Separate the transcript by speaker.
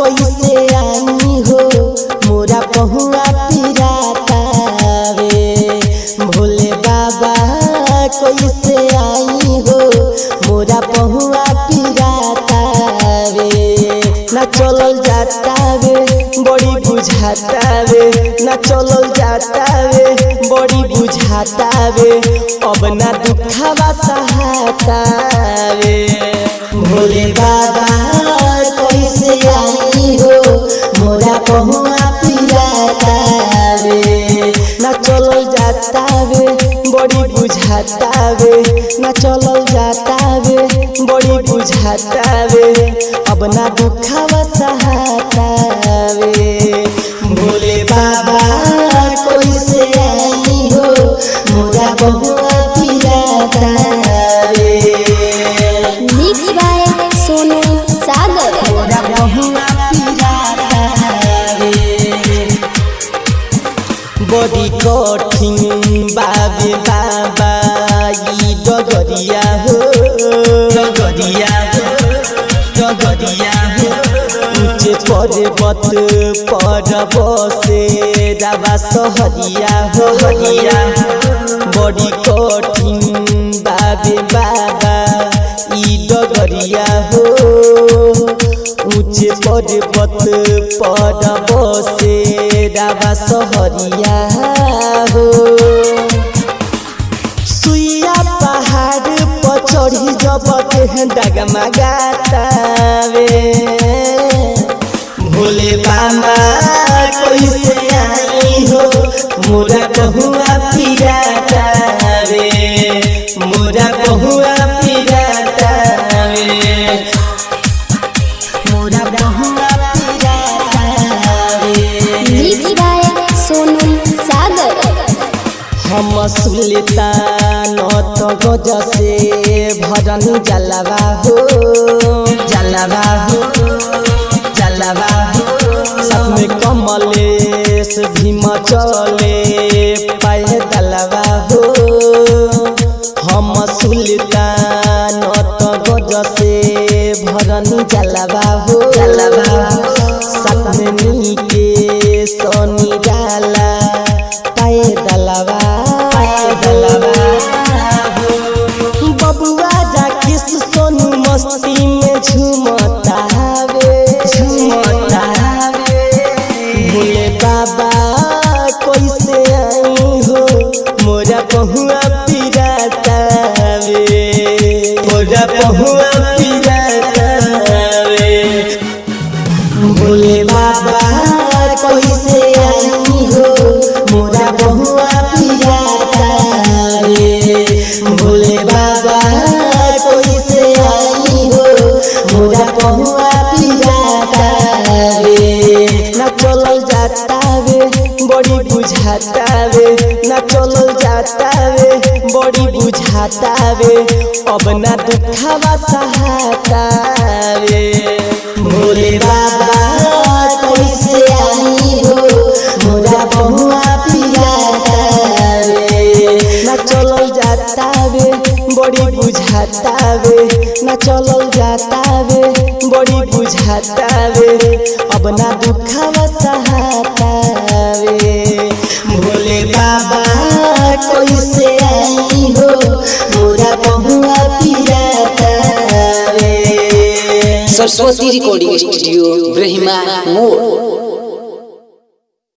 Speaker 1: कैसे आई हो मोरा पहुआ पिराता वे। भोले बाबा कैसे आई हो मोरा पहुआ पिराता वे। ना चलल जाता वे बड़ी बुझाता वे, ना चलल जाता वे बड़ी बुझाता वे, अब ना दुखवा सहाता वे। भोले बाबा कैसे आई हो मोरा पहुआ पिराता वे। ना चलल जाता वे बड़ी बुझाता वे, ना चलल जाता वे बड़ी बुझाता वे, अब ना दुखवा सहाता वे। भोले बाबा कैसे आई हो मोरा पहुआ पिराता वे।
Speaker 2: मिक्स बाय सोनू सागर।
Speaker 1: मोरा पहुआ पिराता वे। बड़ी कठिन बाबे बाबा ई डगरिया हो, डगरिया हो, डगरिया हो। ऊंचे पर्वत पर बसे रावा सहरिया हो, हरिया। बड़ी कठिन बाबे बाबा ई डगरिया हो। ऊंचे पर्वत पर बसे रावा सहरिया हो। सुइया पहाड़ पर चढ़ी जब डगमगाता वे। भोले बाबा कैसे आई हो मोरा पहुआ पिराता वे, मोरा पहुआ पिराता वे, मोरा पहुआ पिराता वे।
Speaker 2: मिक्स बाय सोनू सागर।
Speaker 1: हम सुल्तान तो गज से भरन जलवा हो, जलवा हो, जलवा हो। सब में कमलेश भीम चले पाए दलवा हो। हम सुल्तान तो गज से भरन जलवा हो, जलवा हो। सब में नीके सोनी डाला पाए दलवा, पाए दलवा हो। बबुआ राकेश सोनू मस्ती में झूमता वे, झूमता वे। भोले बाबा कैसे आई हो मोरा पहुआ पिराता वे, मोरा पहुआ पिराता वे। भोले बाबा कैसे आई हो मोरा पहुआ पिराता वे। भोले बाबा कैसे आई हो मोरा पहुआ पिराता वे। ना चलल जाता वे बड़ी बुझाता वे, ना चलल जाता वे बड़ी बुझाता वे, अब ना दुखवा सहाता वे। भोले बाबा कैसे आई हो मोरा पहुआ पिराता वे। ना चलल जाता वे बड़ी बुझाता वे, ना चलल जाता वे बड़ी बुझाता वे, अब ना दुखवा सहाता वे। भोले बाबा कैसे आई हो मोरा पहुआ पिराता वे।
Speaker 3: सरस्वती रिकॉर्डिंग स्टूडियो ब्रह्मा मोड़।